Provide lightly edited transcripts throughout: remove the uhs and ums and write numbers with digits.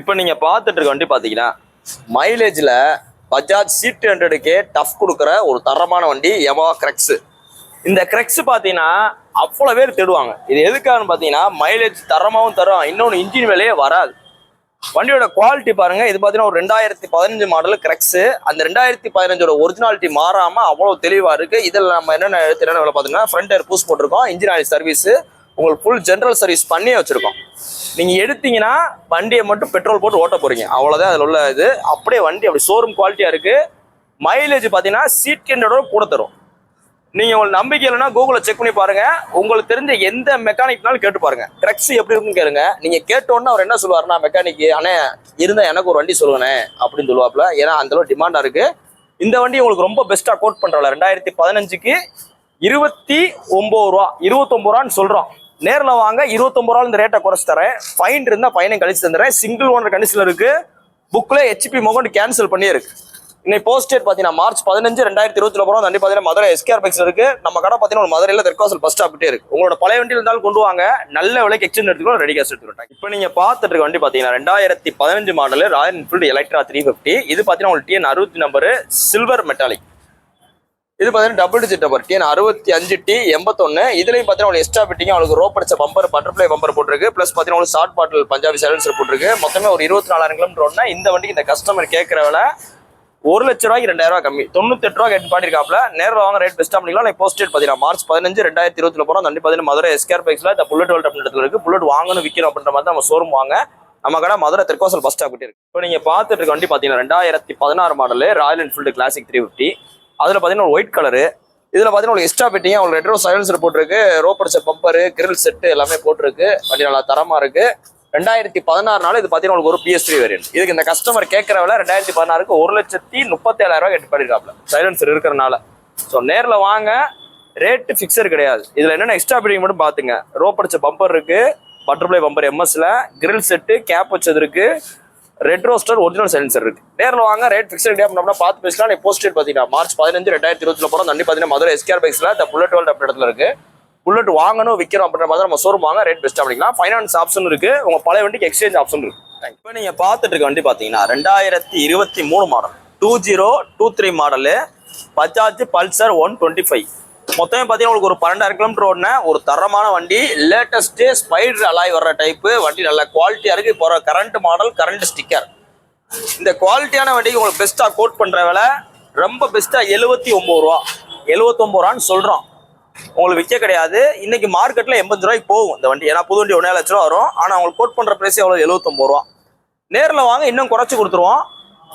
இப்போ நீங்க பார்த்துட்டு இருக்க வண்டி பாத்தீங்கன்னா மைலேஜ்ல பஜாஜ் C200K டஃப் கொடுக்குற ஒரு தரமான வண்டி யமஹா கிரெக்ஸ். இந்த கிரெக்ஸ் பாத்தீங்கன்னா அவ்வளவு பேர் தேடுவாங்க. இது எதுக்காகன்னு பாத்தீங்கன்னா மைலேஜ் தரமாவும் தரும், இன்னொன்று இன்ஜின் வேலையே வராது. வண்டியோட குவாலிட்டி பாருங்க. இது பாத்தீங்கன்னா ஒரு 2015 மாடல் கிரெக்ஸ். அந்த 2015ஓட ஒரிஜினாலிட்டி மாறாம அவ்வளவு தெளிவா இருக்கு. இதுல நம்ம என்னென்ன வேலை பாத்தீங்கன்னா ஃப்ரண்ட் டயர் பூஸ் போட்டிருக்கோம், இன்ஜின் ஆயில் சர்வீஸ், உங்களுக்கு ஃபுல் ஜென்ரல் சர்வீஸ் பண்ணியே வச்சிருக்கோம். நீங்க எடுத்தீங்கன்னா வண்டியை மட்டும் பெட்ரோல் போட்டு ஓட்ட போறீங்க, அவ்வளவுதான் அதுல உள்ள இது. அப்படியே வண்டி அப்படி ஷோரூம் குவாலிட்டியா இருக்கு. மைலேஜ் பாத்தீங்கன்னா C200 கூட தரும். நீங்க உங்களுக்கு நம்பிக்கை இல்லைன்னா கூகுள செக் பண்ணி பாருங்க. உங்களுக்கு தெரிஞ்ச எந்த மெக்கானிக்னாலும் கேட்டு பாருங்க, கிரெக்ஸ் எப்படி இருக்குன்னு கேளுங்க. நீங்க கேட்டோன்னு அவர் என்ன சொல்லுவாருன்னா, மெக்கானிக் அண்ணே இருந்தா எனக்கு ஒரு வண்டி சொல்லுங்கண்ணே அப்படின்னு சொல்லுவாப்புல. ஏன்னா அந்த அளவு டிமாண்டா இருக்கு. இந்த வண்டி உங்களுக்கு ரொம்ப பெஸ்டா கோட் பண்றோம்ல, 2015க்கு 29 ரூபா 29 ரூபான்னு சொல்றோம். நேரில் வாங்க, 29 ரூபா இந்த ரேட்டை குறைச்சு தரேன். ஃபைன் இருந்தா ஃபைனை கழிச்சு தந்துடுறேன். சிங்கிள் ஓனர் கண்டிஷன்ல இருக்கு. புக்ல HP மொகண்ட் கேன்சல் பண்ணியே இருக்கு. இன்னைக்கு போஸ்ட் டேட் பாத்தீங்கன்னா March 15, 2020 போறோம். வண்டி பாத்தீங்கன்னா மதுரை SKR பைக்ஸ்ல இருக்கு. நம்ம கடை பாத்தீங்கன்னா மதுரையில தெற்காசல் பஸ் ஸ்டாப்ட்டே இருக்கு. உங்களோட பழைய வண்டி இருந்தாலும் கொண்டு வாங்க, நல்ல விலைக்கு எக்ஸ்சேஞ்ச் எடுத்துக்கலாம், ரெடி கேஷ் எடுத்துக்கலாம். இப்போ நீங்க பார்த்துட்டு இருக்க வண்டி பாத்தீங்கன்னா 2015 மாடல் ராயல் என்ஃபீல்டு எலக்ட்ரா 350. இது பாத்தீங்கன்னா உங்களுக்கு TN 60 நம்பர் சில்வர் மெட்டாலிக். இது பாத்தீங்கன்னா double digit number TN 65T81. இதுலயும் பாத்தீங்கன்னா உங்களுக்கு எக்ஸ்ட்ரா ஃபிட்டிங், உங்களுக்கு ரோப் அடிச்ச பம்பர், பட்டர்ஃப்ளை பம்பர் போட்டிருக்கு. பிளஸ் பாத்தீங்கன்னா உங்களுக்கு ஷார்ட் பாட்டில் பஞ்சாபி சைலன்சர் போட்டிருக்கு. மொத்தமே ஒரு 24,000 கிலோமீட்டர் ஓடுனா இந்த வண்டிக்கு இந்த கஸ்டமர் கேட்கிற விலை 1 லட்ச ரூபாய்க்கு 2,000 ரூபாய் கம்மி, 98 ரூபா கேட்டு பாட்டிருக்காப்ல. நேரில் வாங்க, ரேட் பெஸ்ட்டாக பண்ணிக்கலாம். நான் போஸ்ட் டேட் பார்த்தீங்கன்னா March 15, 2020 போகிறோம். வண்டி பார்த்தீங்கன்னா மதுரை SKR பைக்ஸ்ல இந்த புல்லட் வேல்ட் அப்படின்ற இடத்துல இருக்கு. புல்லட் வாங்கணும் விற்கணும் அப்படின்ற மாதிரி நம்ம ஷோரூம் வாங்க. நம்ம கடை மதுரை தெற்காசல் பஸ் ஸ்டாப் இருக்கு. இப்போ நீங்க பார்த்துட்டு இருக்க வண்டி பார்த்தீங்கன்னா 2016 மாடல் ராயல் என்ஃபீல்டு கிளாசிக் 350. அதில் பார்த்தீங்கன்னா ஒயிட் கலரு. இதில் பார்த்தீங்கன்னா உங்களுக்கு எக்ஸ்ட்ரா ஃபிட்டிங், உங்களுக்கு ரெட்ரோ சைலன்சர் போட்டிருக்கு, ரோப் அடிச்ச பம்பரு, கிரில் செட்டு எல்லாமே போட்டிருக்கு. வண்டி நல்லா தரமா இருக்கு. 2016 இது பார்த்தீங்கன்னா உங்களுக்கு ஒரு PS3 வேரியன்ட். இதுக்கு இந்த கஸ்டமர் கேட்கற விலை 2016க்கு 1,37,000 ரூபாய் கேட்டு பண்ணிருக்காப்ல, சைலன்சர் இருக்கிறனால. ஸோ நேரில் வாங்க, ரேட்டு ஃபிக்ஸர் கிடையாது. இதில் என்னென்ன எக்ஸ்ட்ரா ஃபிட்டிங் மட்டும் பார்த்துங்க. ரோப் அடிச்ச பம்பர் இருக்கு, பட்டர்ஃப்ளை பம்பர் MS-ல, கிரில் செட்டு, கேப் வச்சது இருக்கு, ரெட் ரோஸ்டர் ஒரிஜினல் சைலன்சர் இருக்கு. நேரில் வாங்க, ரேட் ஃபிக்ஸர் கிடையாது அப்படின்னா பார்த்து பேசலாம். நீ போஸ்ட் டேட் பார்த்தீங்கன்னா March 15, 2020 போகிறோம். வண்டி பார்த்தீங்கன்னா மதுரை SKR பைக்ஸ்ல இந்த புல்லட் வேல்ட் அப்படி இடத்துல இருக்கு. புல்லட் வாங்கணும் விற்கிறோம் அப்படின்ற மாதிரி நம்ம ஷோரூம் வாங்க, ரேட் பெஸ்ட்டாக பண்ணிக்கலாம். ஃபைனான்ஸ் ஆப்ஷன் இருக்கு, உங்க பழைய வண்டிக்கு எக்ஸ்சேஞ்ச் ஆப்ஷன் இருக்கு. இப்போ நீங்க பார்த்துட்டு இருக்க வண்டி பார்த்தீங்கன்னா 2023 மாடல் 2023 மாடலு பஜாஜ் பல்சர் 125. மொத்தமே பார்த்தீங்கன்னா உங்களுக்கு ஒரு 12,000 கிலோமீட்டர் ஓடின ஒரு தரமான வண்டி. லேட்டஸ்ட் ஸ்பைடர் அலாய் வர்ற டைப்பு வண்டி, நல்ல குவாலிட்டியா இருக்கு. இப்போ கரண்ட் மாடல், கரண்ட் ஸ்டிக்கர். இந்த குவாலிட்டியான வண்டிக்கு உங்களுக்கு பெஸ்ட்டாக கோட் பண்ற விலை ரொம்ப பெஸ்ட்டாக 79 ரூபா 79 ரூபான்னு சொல்றோம். உங்களுக்கு விற்க கிடையாது. இன்னைக்கு மார்க்கெட்ல 80 ரூபாய்க்கு போகும் இந்த வண்டி. ஏன்னா புது வண்டி 1,00,000 ரூபா வரும். ஆனா உங்களுக்கு கோட் பண்ற பிரைஸ் எவ்வளவு? 79 ரூபா. நேரில் வாங்க, இன்னும் குறைச்சு கொடுத்துருவோம்.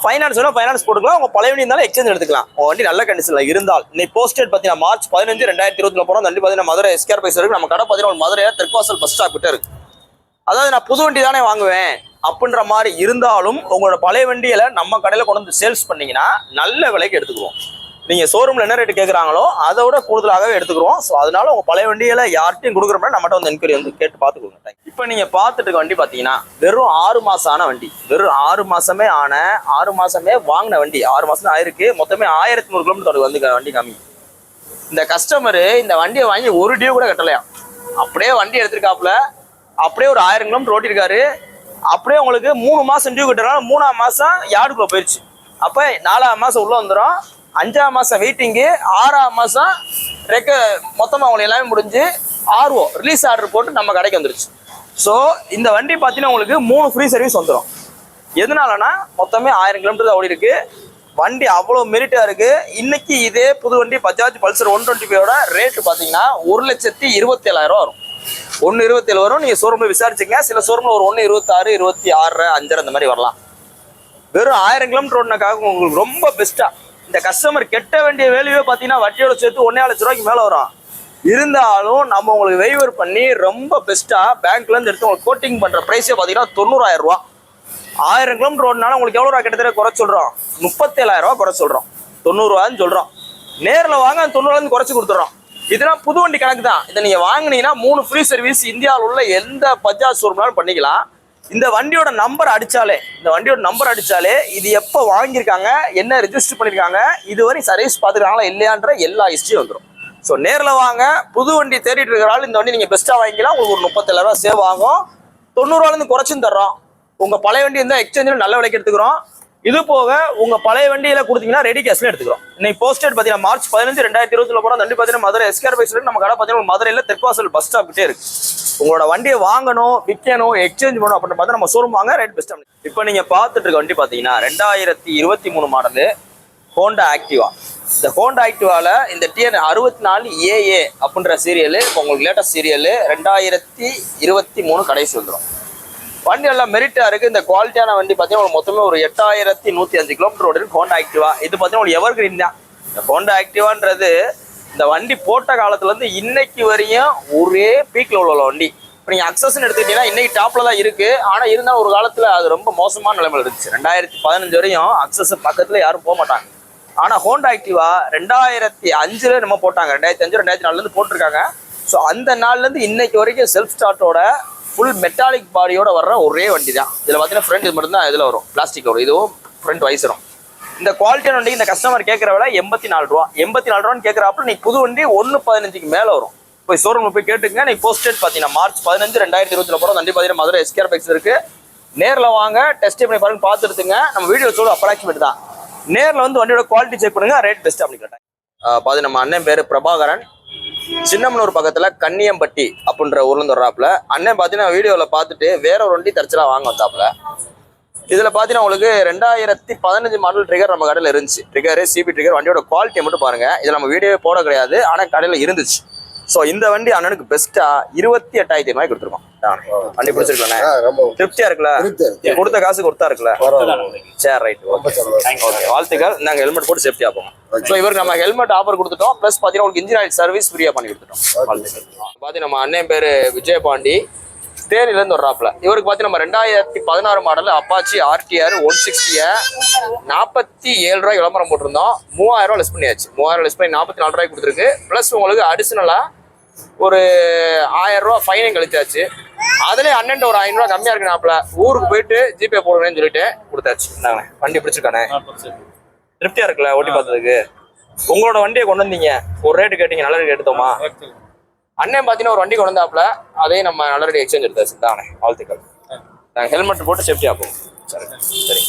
ஃபைனான்ஸ் வேணும் ஃபைனான்ஸ் போட்டுக்கலாம். உங்க பழைய வண்டி இருந்தாலும் எக்ஸ்சேஞ்ச் எடுத்துக்கலாம். உங்க வண்டி நல்ல கண்டிஷன்ல இருந்தால். இன்னைக்கு போஸ்ட் டேட் பார்த்தீங்கன்னா March 15, 2020 போறோம். வண்டி பார்த்தீங்கன்னா மதுரை SKR பைக்ஸ் இருக்கு. நம்ம கடை பார்த்தீங்கன்னா மதுரை தெற்காசல் பஸ் ஸ்டாப் கிட்ட இருக்கு. அதாவது நான் புது வண்டி தானே வாங்குவேன் அப்படின்ற மாதிரி இருந்தாலும் உங்களோட பழைய வண்டியில நம்ம கடையில கொண்டு வந்து சேல்ஸ் பண்ணீங்கன்னா நல்ல விலைக்கு எடுத்துக்குவோம். நீங்க ஷோரூம்ல என்ன ரேட்டு கேட்கறாங்களோ அதை விட கூடுதலாகவே எடுத்துக்கிறோம். ஸோ அதனால உங்க பழைய வண்டியில யார்ட்டையும் கொடுக்குறப்ப நம்மகிட்ட வந்து என்கொயரி வந்து கேட்டு பார்த்துக்கோங்க. இப்போ நீங்க பார்த்துட்டு இருக்க வண்டி பார்த்தீங்கன்னா வெறும் 6 மாசம் ஆன வண்டி. வெறும் 6 மாசமே வாங்கின வண்டி. 6 மாசம் ஆயிருக்கு. மொத்தமே 1,100 கிலோமீட்டர் வந்து வண்டி கம்மி. இந்த கஸ்டமரு இந்த வண்டியை வாங்கி ஒரு டியூ கூட கட்டலையா, அப்படியே வண்டி எடுத்திருக்காப்புல, அப்படியே ஒரு 1000 கிலோமீட்டர் ஓட்டிருக்காரு. அப்படியே உங்களுக்கு 3 மாசம் டியூ கட்டுறதுனால 3ஆம் மாசம் யார்டுக்குள்ள போயிடுச்சு. அப்ப 4ஆம் மாசம் உள்ள வந்துடும். 5ஆம் மாசம் வெயிட்டிங்கு, 6ஆம் மாசம் மொத்தமா அவங்க எல்லாமே முடிஞ்சு RO ரிலீஸ் ஆர்டர் போட்டு நம்ம கடைக்கு வந்துருச்சு. ஸோ இந்த வண்டி பார்த்தீங்கன்னா உங்களுக்கு 3 ஃப்ரீ சர்வீஸ் வந்துடும். எதனாலனா மொத்தமே 1000 கிலோமீட்டர் தான் ஓடி இருக்கு. வண்டி அவ்வளோ மெரிட்டா இருக்கு. இன்னைக்கு இதே புது வண்டி பஜாஜ் பல்சர் 125ஓட ரேட்டு பார்த்தீங்கன்னா 1,27,000 ரூபா வரும். 1,27 வரும். நீங்க ஷோரூம்ல விசாரிச்சுங்க. சில ஷோரூம்ல ஒரு 1,26, 26, 5 அந்த மாதிரி வரலாம். வெறும் 1000 கிலோமீட்டர் ஓடினக்காக உங்களுக்கு ரொம்ப பெஸ்ட்டா. இந்த கஸ்டமர் கெட்ட வேண்டிய வேல்யூவே பார்த்தீங்கன்னா வட்டியோட சேர்த்து 1,5 லட்ச ரூபாய்க்கு மேலே வரும். இருந்தாலும் நம்ம உங்களுக்கு வெய்வர் பண்ணி ரொம்ப பெஸ்ட்டா பேங்க்ல இருந்து எடுத்து உங்களுக்கு கோட்டிங் பண்ற பிரைஸே பார்த்தீங்கன்னா 90,000 ரூபா. 1000 கிலோமீட்டர் ஓடினாலும் உங்களுக்கு எவ்வளோ ரூபா கிட்டத்தட்ட குறைச்சு சொல்றோம்? 37,000 ரூபா குறைச்சு சொல்றோம். 90 ரூபான்னு சொல்றோம். நேரில் வாங்க, 90 குறைச்சு கொடுத்துறோம். இதெல்லாம் புது வண்டி கணக்கு தான். இதை நீங்க வாங்கினீங்கன்னா 3 ஃப்ரீ சர்வீஸ் இந்தியாவில் உள்ள எந்த பஜாஜ் ஷோரூம்னாலும் பண்ணிக்கலாம். இந்த வண்டியோட நம்பர் அடிச்சாலே இது எப்போ வாங்கியிருக்காங்க, என்ன ரெஜிஸ்டர் பண்ணியிருக்காங்க, இதுவரை சர்வீஸ் பார்த்துருக்காங்களா இல்லையான்ற எல்லா ஹிஸ்ட்ரியும் வந்துடும். ஸோ நேரில் வாங்க. புது வண்டி தேடிட்டு இருக்கிறாள் இந்த வண்டி நீங்கள் பெஸ்ட்டாக வாங்கிக்கலாம். உங்களுக்கு ஒரு 37,000 ரூபா சேவ் ஆகும். 90 ரூபாலேருந்து குறைச்சும் தர்றோம். உங்க பழைய வண்டி இருந்தா எக்ஸ்சேஞ்சில் நல்ல விலைக்கு எடுத்துக்கிறோம். இது போக உங்க பழைய வண்டியில கொடுத்தீங்கன்னா ரெடி கேஷ்ல எடுத்துக்கிறோம். இன்னைக்கு போஸ்டட் பாத்தீங்கன்னா மார்ச் 15 2020 போறோம். வண்டி பாத்தீங்கன்னா மதுரை எஸ்கேர் பைக்ஸ் இருக்கு. நம்ம கடை பாத்தீங்கன்னா மதுரையில தெற்குவாசல் பஸ் ஸ்டாப் கிட்டே இருக்கு. உங்களோட வண்டியை வாங்கணும், விற்கணும், எக்ஸ்சேஞ்ச் பண்ணணும் அப்படின்னு பார்த்தா நம்ம ஷோரூம் வாங்க ரேட் பெஸ்ட். இப்போ நீங்க பார்த்துட்டு இருக்க வண்டி பாத்தீங்கன்னா 2023 மாடலு ஹோண்டா ஆக்டிவா. இந்த ஹோண்டா ஆக்டிவால இந்த டிஎன் 64AA அப்படின்ற சீரியல் இப்போ உங்களுக்கு லேட்டஸ்ட் சீரியல் 2023 கடைசி வந்துடும். வண்டி எல்லாம் மெரிட்டா இருக்கு. இந்த குவாலிட்டியான வண்டி பார்த்தீங்கன்னா மொத்தமே ஒரு 8105 கிலோமீட்டர் ஓடி இருக்கு ஹோண்டா ஆக்டிவா. இது பார்த்தீங்கன்னா ஒரு எவர் கிரீன் தான். இந்த ஹோண்டா ஆக்டிவான்றது இந்த வண்டி போட்ட காலத்துல இருந்து இன்னைக்கு வரையும் ஒரே பீக்ல உள்ள வண்டி. இப்போ நீங்க அக்சஸ்ன்னு எடுத்துக்கிட்டீங்கன்னா இன்னைக்கு டாப்ல தான் இருக்கு. ஆனா இருந்தாலும் ஒரு காலத்துல அது ரொம்ப மோசமான நிலைமையில இருந்துச்சு. 2015 வரையும் அக்சஸ் பக்கத்துல யாரும் போக மாட்டாங்க. ஆனா ஹோண்டா ஆக்டிவா 2005 நம்ம போட்டாங்க. 2005 2004 போட்டிருக்காங்க. ஸோ அந்த நாள்ல இருந்து இன்னைக்கு வரைக்கும் செல்ஃப் ஸ்டார்ட்டோட ஃபுல் மெட்டாலிக் பாடியோட வர்ற ஒரே வண்டி தான். இதில் பார்த்தீங்கன்னா ஃப்ரண்ட் இது மட்டும் தான் இதில் வரும், பிளாஸ்டிக் வரும். இதுவும் ஃப்ரண்ட் வைசரும். இந்த குவாலிட்டியான வண்டி இந்த கஸ்டமர் கேட்குற விலை 84 ரூபா. 84 ரூபான்னு கேட்குறாப்புல நீ புது வண்டி 115க்கு மேலே வரும். போய் ஷோரூமில் போய் கேட்டுங்க. நீ போஸ்டட் பார்த்தீங்கன்னா மார்ச் 15 2020 போகிறோம். வண்டி பார்த்தீங்கன்னா மதுரை எஸ்கேர் பைக்ஸ் இருக்கு. நேரில் வாங்க, டெஸ்ட் பண்ணி பாருங்க, பார்த்துருத்துங்க. நம்ம வீடியோ சொல்ல அப்ராக்சிமேட் தான். நேரில் வந்து வண்டியோட குவாலிட்டி செக் பண்ணுங்க, ரேட் பெஸ்ட் அப்படி கேட்டேன். பார்த்து நம்ம அண்ணன் பேர் பிரபாகரன். சின்னமனூர் பக்கத்துல கன்னியம்பட்டி அப்படின்ற ஊர்ல இருந்து வர்றாப்புல. அண்ணன் பாத்தீங்கன்னா வீடியோல பார்த்துட்டு வேற ஒரு வண்டி தற்சலா வாங்க வந்தாப்புல. இதுல பாத்தீங்கன்னா உங்களுக்கு 2015 மாடல் ட்ரிகர் நம்ம கடையில இருந்துச்சு. Trigger CB trigger. வண்டியோட குவாலிட்டியை மட்டும் பாருங்க. இதுல நம்ம வீடியோவே போட கிடையாது, ஆனா கடையில இருந்துச்சு. ஸோ இந்த வண்டி அண்ணனுக்கு பெஸ்டா 28,000 ரூபாய் கொடுத்துருக்கோம். வண்டி பிடிச்சிருக்கேன், திருப்தியா இருக்குல்ல? கொடுத்த காசு கொடுத்தா இருக்குல்ல? சரி, ரைட், ஓகே, வாழ்த்துக்கள். நாங்கள் ஹெல்மெட் போட்டு சேஃப்டியா போவோம். ஸோ இவருக்கு நம்ம ஹெல்மெட் ஆஃபர் கொடுத்துட்டோம். ப்ளஸ் பார்த்தீங்கன்னா உங்களுக்கு இன்ஜின் ஆயில் சர்வீஸ் ஃப்ரீயா பண்ணி கொடுத்துட்டோம். வாழ்த்துக்கள். பார்த்தீங்கன்னா நம்ம அண்ணன் பேரு விஜயபாண்டி, தேனிலேருந்து வர்றாப்புல. இவருக்கு பார்த்தீங்கன்னா நம்ம 2016 மாடல் அப்பாச்சி RTR 160 47 ரூபாய் விளம்பரம் போட்டிருந்தோம். 3000 ரூபாய் லெஸ் பண்ணியாச்சு. 3000 லெஸ் பண்ணி 44 ரூபாய் கொடுத்துருக்கு. ப்ளஸ் உங்களுக்கு அடிஷனலா ஒரு 1000 ரூபா ஃபைனையும் கழிச்சாச்சு. அதுலேயே அண்ணன் ஒரு 500 ரூபா கம்மியா இருக்குனாப்புல. ஊருக்கு போயிட்டு ஜிபே போடுவேன்னு சொல்லிட்டு கொடுத்தாச்சு. இந்தாங்க, வண்டி பிடிச்சிருக்கானே, திருப்தியா இருக்குல்ல ஓட்டி பார்த்ததுக்கு? உங்களோட வண்டியை கொண்டு வந்தீங்க, ஒரு ரேட்டு கேட்டீங்க, நல்ல ரேட் எடுத்தோமா? அண்ணன் பார்த்தீங்கன்னா ஒரு வண்டி கொண்டு வந்தாப்புல, அதையும் நம்ம நல்ல ரேட் எக்ஸ்சேஞ்ச் எடுத்தாச்சு. தானே, வாழ்த்துக்கள். நாங்கள் ஹெல்மெட் போட்டு சேஃப்டியா போவோம். சரி, சரி.